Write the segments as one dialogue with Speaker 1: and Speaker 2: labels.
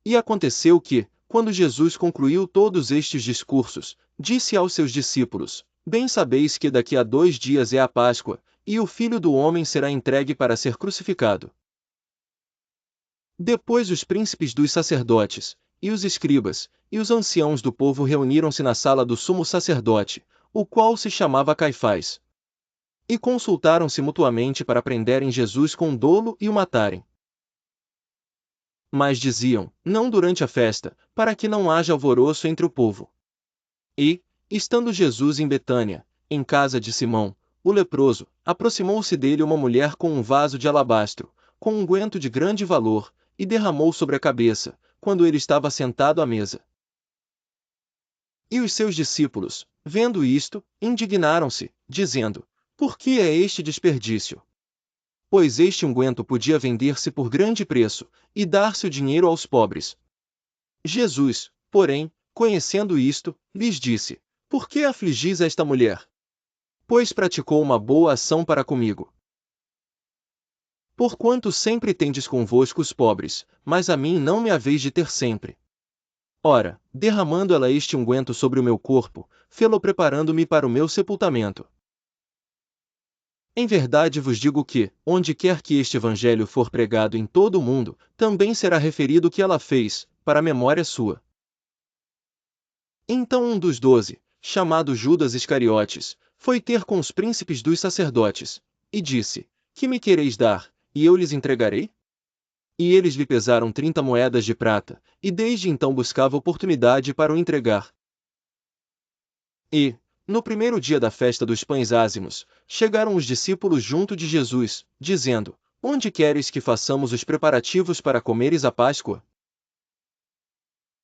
Speaker 1: E aconteceu que, quando Jesus concluiu todos estes discursos, disse aos seus discípulos: Bem sabeis que daqui a 2 dias é a Páscoa, e o Filho do Homem será entregue para ser crucificado. Depois os príncipes dos sacerdotes, e os escribas, e os anciãos do povo reuniram-se na sala do sumo sacerdote, o qual se chamava Caifás. E consultaram-se mutuamente para prenderem Jesus com dolo e o matarem. Mas diziam, não durante a festa, para que não haja alvoroço entre o povo. E, estando Jesus em Betânia, em casa de Simão, o leproso, aproximou-se dele uma mulher com um vaso de alabastro, com um unguento de grande valor, e derramou sobre a cabeça, quando ele estava sentado à mesa. E os seus discípulos, vendo isto, indignaram-se, dizendo: Por que é este desperdício? Pois este unguento podia vender-se por grande preço, e dar-se o dinheiro aos pobres. Jesus, porém, conhecendo isto, lhes disse: Por que afligis esta mulher? Pois praticou uma boa ação para comigo. Porquanto sempre tendes convosco os pobres, mas a mim não me haveis de ter sempre. Ora, derramando ela este unguento sobre o meu corpo, fê-lo preparando-me para o meu sepultamento. Em verdade vos digo que, onde quer que este evangelho for pregado em todo o mundo, também será referido o que ela fez, para a memória sua. Então um dos 12, chamado Judas Iscariotes, foi ter com os príncipes dos sacerdotes, e disse: Que me quereis dar, e eu lhes entregarei? E eles lhe pesaram 30 moedas de prata, e desde então buscava oportunidade para o entregar. E, no primeiro dia da festa dos pães ázimos, chegaram os discípulos junto de Jesus, dizendo: Onde queres que façamos os preparativos para comeres a Páscoa?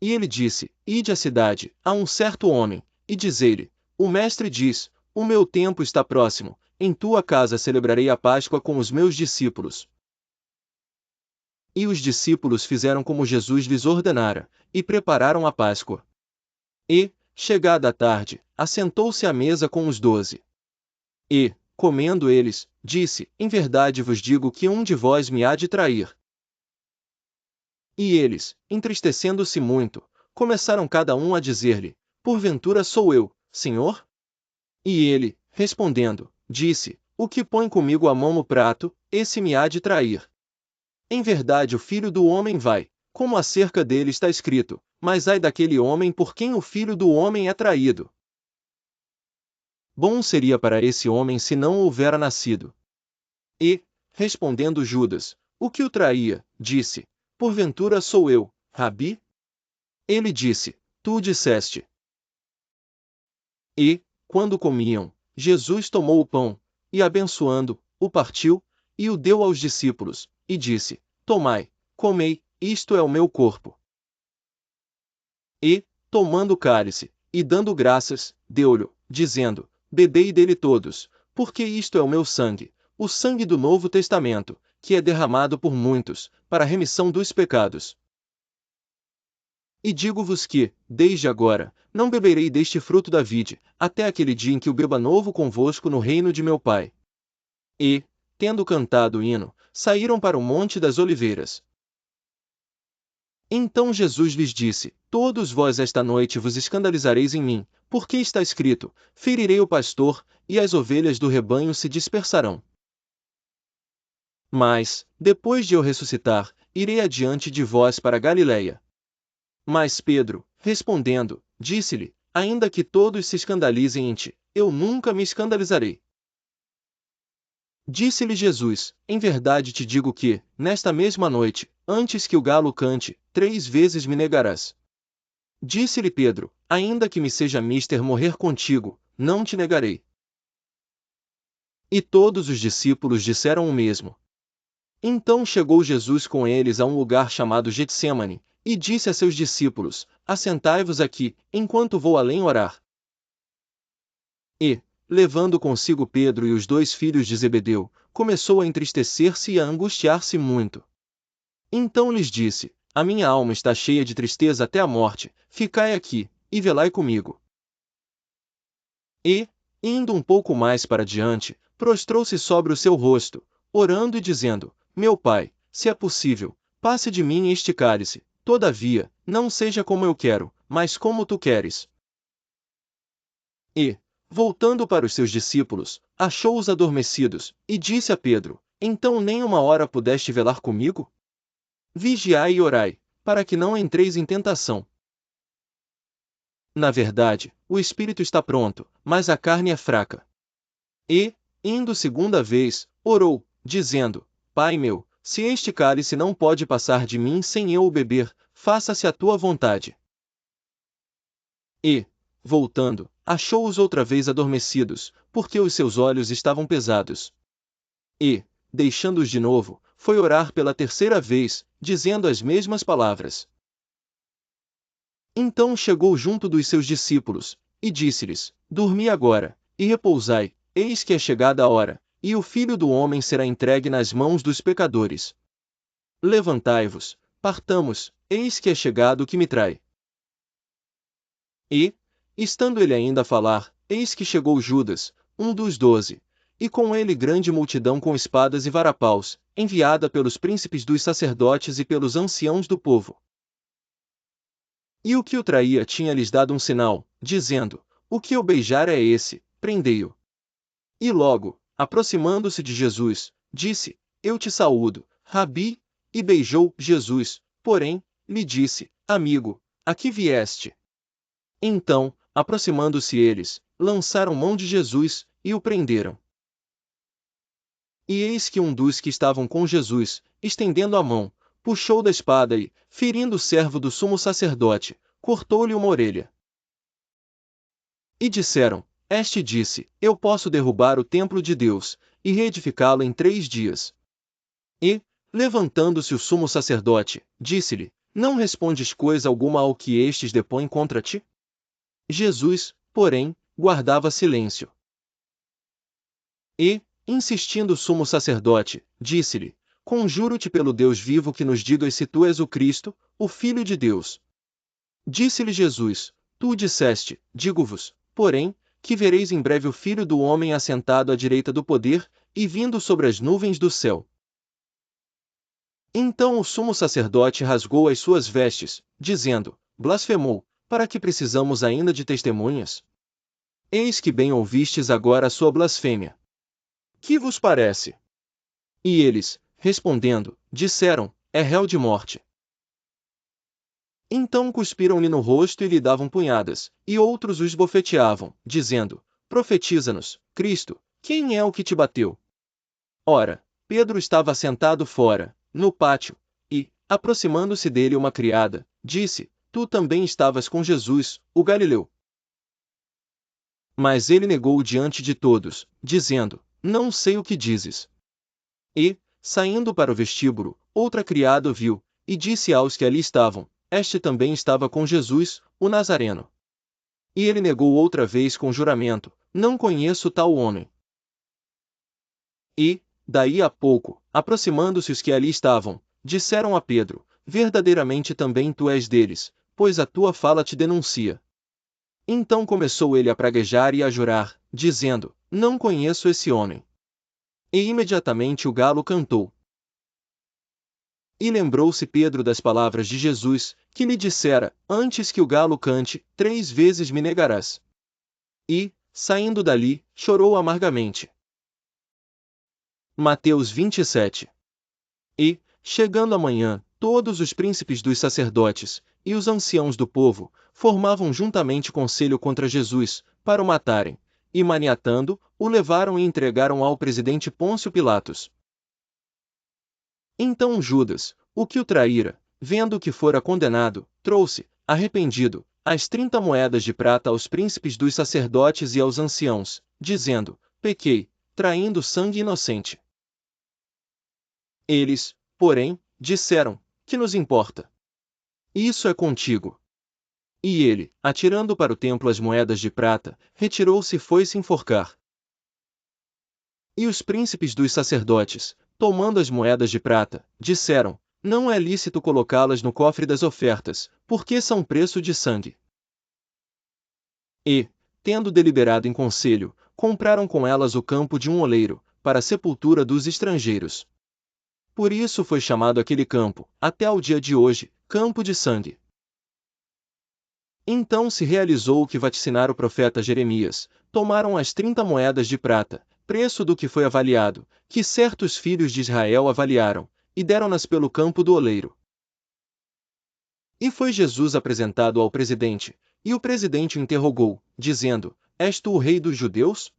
Speaker 1: E ele disse: Ide à cidade, a um certo homem, e dizei-lhe: O mestre diz: O meu tempo está próximo, em tua casa celebrarei a Páscoa com os meus discípulos. E os discípulos fizeram como Jesus lhes ordenara, e prepararam a Páscoa. E, chegada a tarde, assentou-se à mesa com os 12. E, comendo eles, disse: Em verdade vos digo que um de vós me há de trair. E eles, entristecendo-se muito, começaram cada um a dizer-lhe: Porventura sou eu, Senhor? E ele, respondendo, disse: O que põe comigo a mão no prato, esse me há de trair. Em verdade o Filho do Homem vai, como acerca dele está escrito, mas ai daquele homem por quem o Filho do Homem é traído. Bom seria para esse homem se não houvera nascido. E, respondendo Judas, o que o traía, disse: Porventura sou eu, Rabi? Ele disse: Tu disseste. E, quando comiam, Jesus tomou o pão, e abençoando, o partiu, e o deu aos discípulos, e disse: Tomai, comei, isto é o meu corpo. E, tomando o cálice, e dando graças, deu-lhe, dizendo: Bebei dele todos, porque isto é o meu sangue, o sangue do Novo Testamento, que é derramado por muitos, para a remissão dos pecados. E digo-vos que, desde agora, não beberei deste fruto da vide, até aquele dia em que o beba novo convosco no reino de meu Pai. E, tendo cantado o hino, saíram para o Monte das Oliveiras. Então Jesus lhes disse: Todos vós esta noite vos escandalizareis em mim, porque está escrito: Ferirei o pastor, e as ovelhas do rebanho se dispersarão. Mas, depois de eu ressuscitar, irei adiante de vós para Galiléia. Mas Pedro, respondendo, disse-lhe: Ainda que todos se escandalizem em ti, eu nunca me escandalizarei. Disse-lhe Jesus: Em verdade te digo que, nesta mesma noite, antes que o galo cante, 3 vezes me negarás. Disse-lhe Pedro: Ainda que me seja mister morrer contigo, não te negarei. E todos os discípulos disseram o mesmo. Então chegou Jesus com eles a um lugar chamado Getsêmani, e disse a seus discípulos: Assentai-vos aqui, enquanto vou além orar. E, levando consigo Pedro e os 2 filhos de Zebedeu, começou a entristecer-se e a angustiar-se muito. Então lhes disse: A minha alma está cheia de tristeza até a morte, ficai aqui, e velai comigo. E, indo um pouco mais para diante, prostrou-se sobre o seu rosto, orando e dizendo: Meu Pai, se é possível, passe de mim este cálice, todavia, não seja como eu quero, mas como tu queres. E, voltando para os seus discípulos, achou-os adormecidos, e disse a Pedro: Então nem uma hora pudeste velar comigo? Vigiai e orai, para que não entreis em tentação. Na verdade, o espírito está pronto, mas a carne é fraca. E, indo segunda vez, orou, dizendo: Pai meu, se este cálice não pode passar de mim sem eu o beber, faça-se a tua vontade. E, voltando, achou-os outra vez adormecidos, porque os seus olhos estavam pesados. E, deixando-os de novo, foi orar pela terceira vez, dizendo as mesmas palavras. Então chegou junto dos seus discípulos, e disse-lhes: Dormi agora, e repousai, eis que é chegada a hora, e o Filho do Homem será entregue nas mãos dos pecadores. Levantai-vos, partamos, eis que é chegado o que me trai. E, estando ele ainda a falar, eis que chegou Judas, um dos 12, e com ele grande multidão com espadas e varapaus, enviada pelos príncipes dos sacerdotes e pelos anciãos do povo. E o que o traía tinha-lhes dado um sinal, dizendo: O que eu beijar é esse, prendei-o. E logo, aproximando-se de Jesus, disse: Eu te saúdo, Rabi, e beijou Jesus, porém, lhe disse: Amigo, a que vieste? Então, aproximando-se eles, lançaram mão de Jesus, e o prenderam. E eis que um dos que estavam com Jesus, estendendo a mão, puxou da espada e, ferindo o servo do sumo sacerdote, cortou-lhe uma orelha. E disseram: Este disse: Eu posso derrubar o templo de Deus, e reedificá-lo em 3 dias. E, levantando-se o sumo sacerdote, disse-lhe: Não respondes coisa alguma ao que estes depõem contra ti? Jesus, porém, guardava silêncio. E, insistindo o sumo sacerdote, disse-lhe: Conjuro-te pelo Deus vivo que nos digas se tu és o Cristo, o Filho de Deus. Disse-lhe Jesus: Tu disseste, digo-vos, porém, que vereis em breve o Filho do Homem assentado à direita do poder, e vindo sobre as nuvens do céu. Então o sumo sacerdote rasgou as suas vestes, dizendo: Blasfemou, para que precisamos ainda de testemunhas? Eis que bem ouvistes agora a sua blasfêmia. Que vos parece? E eles, respondendo, disseram: É réu de morte. Então cuspiram-lhe no rosto e lhe davam punhadas, e outros o esbofeteavam, dizendo: Profetiza-nos, Cristo, quem é o que te bateu? Ora, Pedro estava sentado fora, no pátio, e, aproximando-se dele uma criada, disse: Tu também estavas com Jesus, o Galileu. Mas ele negou diante de todos, dizendo: Não sei o que dizes. E, saindo para o vestíbulo, outra criada o viu, e disse aos que ali estavam: Este também estava com Jesus, o Nazareno. E ele negou outra vez com juramento: Não conheço tal homem. E, daí a pouco, aproximando-se os que ali estavam, disseram a Pedro: Verdadeiramente também tu és deles, pois a tua fala te denuncia. Então começou ele a praguejar e a jurar, dizendo: Não conheço esse homem. E imediatamente o galo cantou. E lembrou-se Pedro das palavras de Jesus, que lhe dissera: Antes que o galo cante, 3 vezes me negarás. E, saindo dali, chorou amargamente. Mateus 27. E, chegando a manhã, todos os príncipes dos sacerdotes, e os anciãos do povo, formavam juntamente conselho contra Jesus, para o matarem, e maniatando, o levaram e entregaram ao presidente Pôncio Pilatos. Então Judas, o que o traíra, vendo que fora condenado, trouxe, arrependido, as 30 moedas de prata aos príncipes dos sacerdotes e aos anciãos, dizendo: Pequei, traindo sangue inocente. Eles, porém, disseram: Que nos importa? Isso é contigo. E ele, atirando para o templo as moedas de prata, retirou-se e foi-se enforcar. E os príncipes dos sacerdotes, tomando as moedas de prata, disseram: Não é lícito colocá-las no cofre das ofertas, porque são preço de sangue. E, tendo deliberado em conselho, compraram com elas o campo de um oleiro, para a sepultura dos estrangeiros. Por isso foi chamado aquele campo, até ao dia de hoje, campo de sangue. Então se realizou o que vaticinara o profeta Jeremias: tomaram as 30 moedas de prata, preço do que foi avaliado, que certos filhos de Israel avaliaram, e deram-nas pelo campo do oleiro. E foi Jesus apresentado ao presidente, e o presidente o interrogou, dizendo: És tu o rei dos judeus?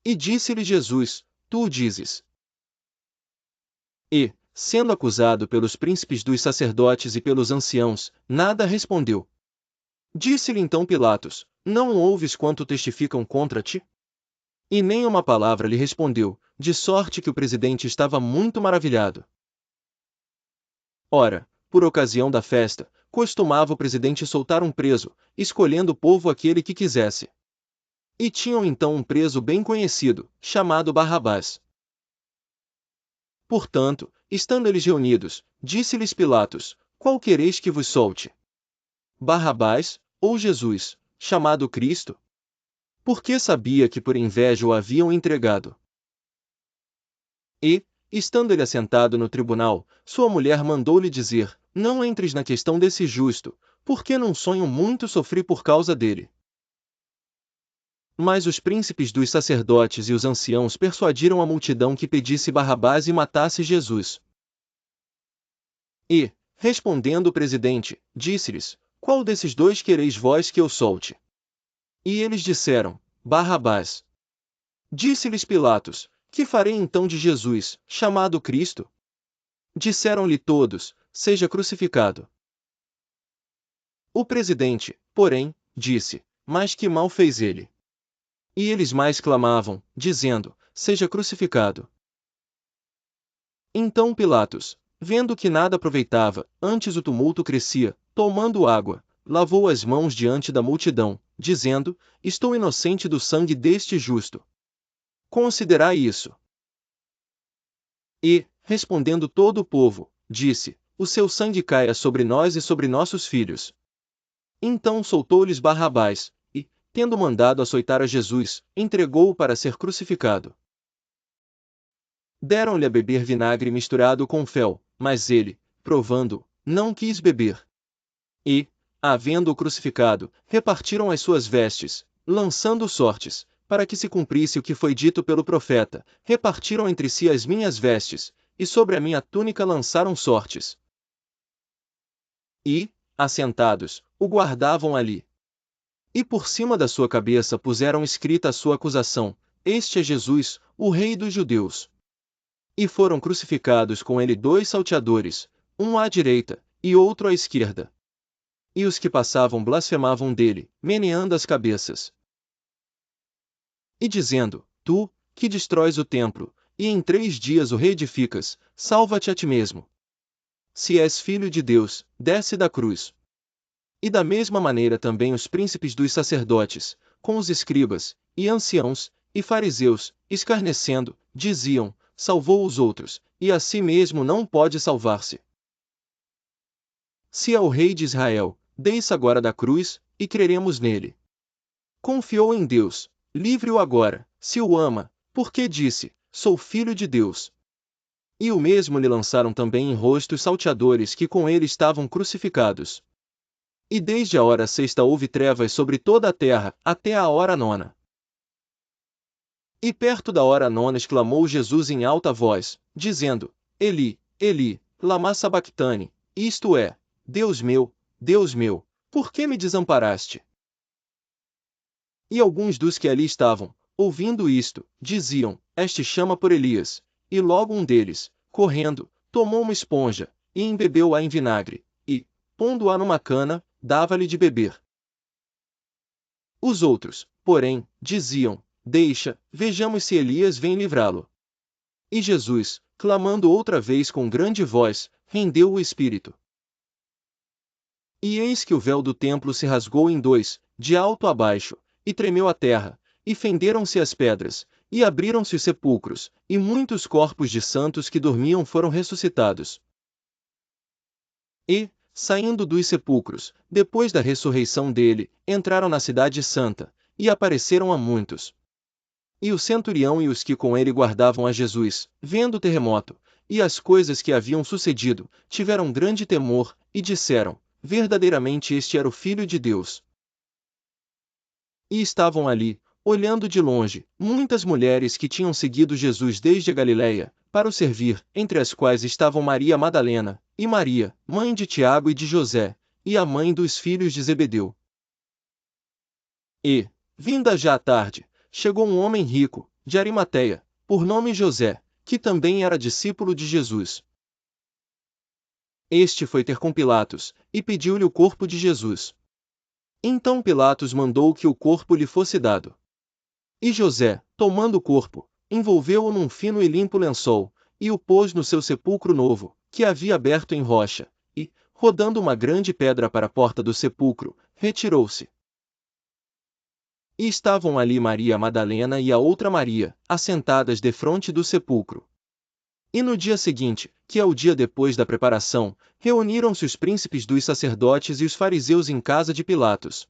Speaker 1: E disse-lhe Jesus: Tu o dizes. E, sendo acusado pelos príncipes dos sacerdotes e pelos anciãos, nada respondeu. Disse-lhe então Pilatos: Não ouves quanto testificam contra ti? E nem uma palavra lhe respondeu, de sorte que o presidente estava muito maravilhado. Ora, por ocasião da festa, costumava o presidente soltar um preso, escolhendo o povo aquele que quisesse. E tinham então um preso bem conhecido, chamado Barrabás. Portanto, estando eles reunidos, disse-lhes Pilatos: Qual quereis que vos solte? Barrabás, ou Jesus, chamado Cristo? Porque sabia que por inveja o haviam entregado. E, estando ele assentado no tribunal, sua mulher mandou-lhe dizer: Não entres na questão desse justo, porque num sonho muito sofri por causa dele. Mas os príncipes dos sacerdotes e os anciãos persuadiram a multidão que pedisse Barrabás e matasse Jesus. E, respondendo o presidente, disse-lhes: Qual desses dois quereis vós que eu solte? E eles disseram: Barrabás. Disse-lhes Pilatos: Que farei então de Jesus, chamado Cristo? Disseram-lhe todos: Seja crucificado. O presidente, porém, disse: Mas que mal fez ele? E eles mais clamavam, dizendo: Seja crucificado. Então Pilatos, vendo que nada aproveitava, antes o tumulto crescia, tomando água, lavou as mãos diante da multidão, dizendo: Estou inocente do sangue deste justo. Considerai isso. E, respondendo todo o povo, disse: O seu sangue caia sobre nós e sobre nossos filhos. Então soltou-lhes Barrabás, e, tendo mandado açoitar a Jesus, entregou-o para ser crucificado. Deram-lhe a beber vinagre misturado com fel, mas ele, provando, não quis beber. E, havendo-o crucificado, repartiram as suas vestes, lançando sortes, para que se cumprisse o que foi dito pelo profeta: repartiram entre si as minhas vestes, e sobre a minha túnica lançaram sortes. E, assentados, o guardavam ali. E por cima da sua cabeça puseram escrita a sua acusação: Este é Jesus, o Rei dos Judeus. E foram crucificados com ele 2 salteadores, um à direita, e outro à esquerda. E os que passavam blasfemavam dele, meneando as cabeças. E dizendo: Tu, que destróis o templo, e em 3 dias o reedificas, salva-te a ti mesmo. Se és filho de Deus, desce da cruz. E da mesma maneira também os príncipes dos sacerdotes, com os escribas, e anciãos, e fariseus, escarnecendo, diziam: Salvou os outros, e a si mesmo não pode salvar-se. Se é o rei de Israel, desça agora da cruz, e creremos nele. Confiou em Deus, livre-o agora, se o ama, porque disse: Sou filho de Deus. E o mesmo lhe lançaram também em rosto os salteadores que com ele estavam crucificados. E desde a hora 6ª houve trevas sobre toda a terra, até a hora 9ª. E perto da hora 9ª exclamou Jesus em alta voz, dizendo: Eli, Eli, lama sabactane, isto é: Deus meu, por que me desamparaste? E alguns dos que ali estavam, ouvindo isto, diziam: Este chama por Elias. E logo um deles, correndo, tomou uma esponja, e embebeu-a em vinagre, e, pondo-a numa cana, dava-lhe de beber. Os outros, porém, diziam: Deixa, vejamos se Elias vem livrá-lo. E Jesus, clamando outra vez com grande voz, rendeu o espírito. E eis que o véu do templo se rasgou em 2, de alto a baixo, e tremeu a terra, e fenderam-se as pedras, e abriram-se os sepulcros, e muitos corpos de santos que dormiam foram ressuscitados. E, saindo dos sepulcros, depois da ressurreição dele, entraram na cidade santa, e apareceram a muitos. E o centurião e os que com ele guardavam a Jesus, vendo o terremoto, e as coisas que haviam sucedido, tiveram grande temor, e disseram: verdadeiramente este era o Filho de Deus. E estavam ali, olhando de longe, muitas mulheres que tinham seguido Jesus desde a Galiléia, para o servir, entre as quais estavam Maria Madalena, e Maria, mãe de Tiago e de José, e a mãe dos filhos de Zebedeu. E, vinda já a tarde, chegou um homem rico, de Arimateia, por nome José, que também era discípulo de Jesus. Este foi ter com Pilatos, e pediu-lhe o corpo de Jesus. Então Pilatos mandou que o corpo lhe fosse dado. E José, tomando o corpo, envolveu-o num fino e limpo lençol, e o pôs no seu sepulcro novo, que havia aberto em rocha, e, rodando uma grande pedra para a porta do sepulcro, retirou-se. E estavam ali Maria Madalena e a outra Maria, assentadas defronte do sepulcro. E no dia seguinte, que é o dia depois da preparação, reuniram-se os príncipes dos sacerdotes e os fariseus em casa de Pilatos,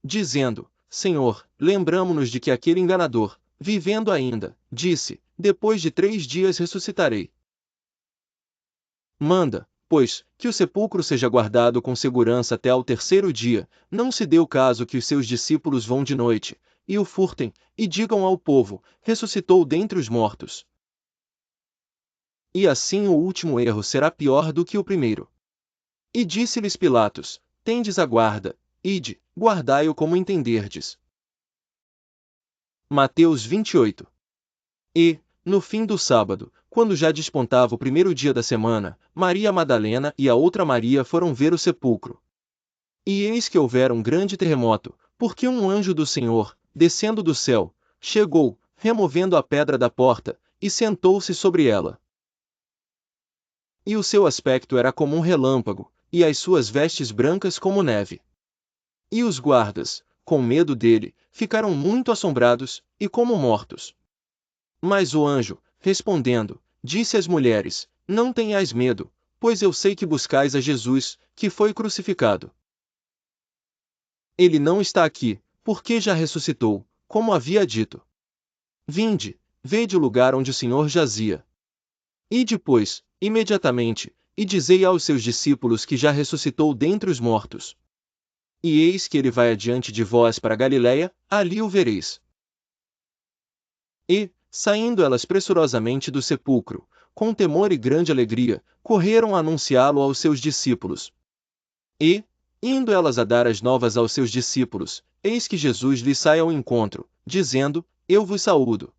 Speaker 1: dizendo: Senhor, lembramo-nos de que aquele enganador, vivendo ainda, disse: depois de 3 dias ressuscitarei. Manda, pois, que o sepulcro seja guardado com segurança até ao 3º dia, não se dê o caso que os seus discípulos vão de noite, e o furtem, e digam ao povo: ressuscitou dentre os mortos. E assim o último erro será pior do que o primeiro. E disse-lhes Pilatos: tendes a guarda, ide, guardai-o como entenderdes. Mateus 28. E, no fim do sábado, quando já despontava o 1º dia da semana, Maria Madalena e a outra Maria foram ver o sepulcro. E eis que houvera um grande terremoto, porque um anjo do Senhor, descendo do céu, chegou, removendo a pedra da porta, e sentou-se sobre ela. E o seu aspecto era como um relâmpago, e as suas vestes brancas como neve. E os guardas, com medo dele, ficaram muito assombrados, e como mortos. Mas o anjo, respondendo, disse às mulheres: não tenhais medo, pois eu sei que buscais a Jesus, que foi crucificado. Ele não está aqui, porque já ressuscitou, como havia dito. Vinde, vede o lugar onde o Senhor jazia. E depois, imediatamente, e dizei aos seus discípulos que já ressuscitou dentre os mortos. E eis que ele vai adiante de vós para Galiléia, ali o vereis. E, saindo elas pressurosamente do sepulcro, com temor e grande alegria, correram a anunciá-lo aos seus discípulos. E, indo elas a dar as novas aos seus discípulos, eis que Jesus lhes sai ao encontro, dizendo: eu vos saúdo.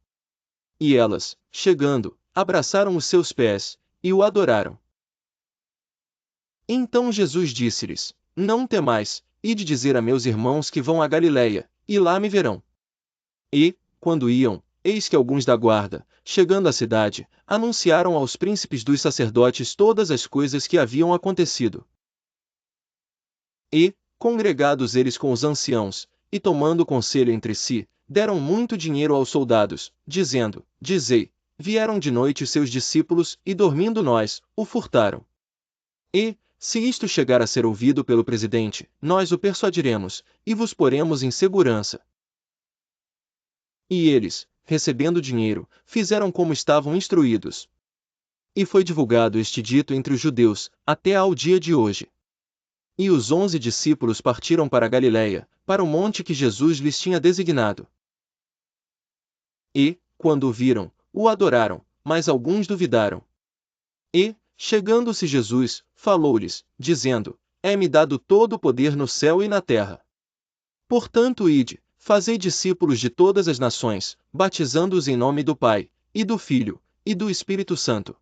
Speaker 1: E elas, chegando, abraçaram os seus pés, e o adoraram. Então Jesus disse-lhes: não temais, ide dizer a meus irmãos que vão a Galiléia, e lá me verão. E, quando iam, eis que alguns da guarda, chegando à cidade, anunciaram aos príncipes dos sacerdotes todas as coisas que haviam acontecido. E, congregados eles com os anciãos, e tomando conselho entre si, deram muito dinheiro aos soldados, dizendo: dizei, vieram de noite os seus discípulos, e dormindo nós, o furtaram. E, se isto chegar a ser ouvido pelo presidente, nós o persuadiremos, e vos poremos em segurança. E eles, recebendo dinheiro, fizeram como estavam instruídos. E foi divulgado este dito entre os judeus, até ao dia de hoje. E os 11 discípulos partiram para a Galiléia, para o monte que Jesus lhes tinha designado. E, quando o viram, o adoraram, mas alguns duvidaram. E, chegando-se Jesus, falou-lhes, dizendo: é-me dado todo o poder no céu e na terra. Portanto ide, fazei discípulos de todas as nações, batizando-os em nome do Pai, e do Filho, e do Espírito Santo,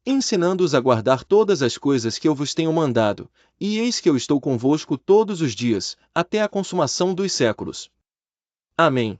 Speaker 1: ensinando-os a guardar todas as coisas que eu vos tenho mandado, e eis que eu estou convosco todos os dias, até a consumação dos séculos. Amém.